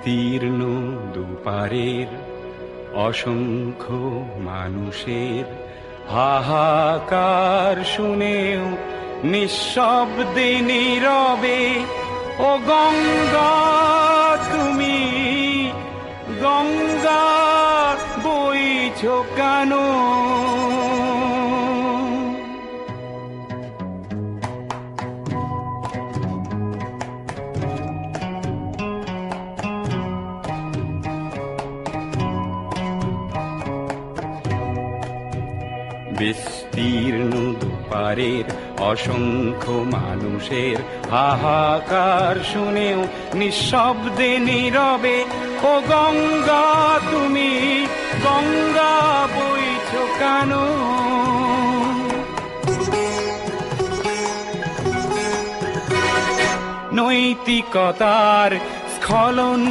বিস্তীর্ণ দুপারের অসংখ্য মানুষের হাহাকার শুনেও নিঃশব্দে নীরবে ও গঙ্গা তুমি গঙ্গা বইছো কেন? বিস্তীর্ণ দুপারের অসংখ্য মানুষের হাহাকার শুনেও নিঃশব্দে নীরবে ও গঙ্গা তুমি গঙ্গা বইছো কেন? নৈতিকতার স্খলন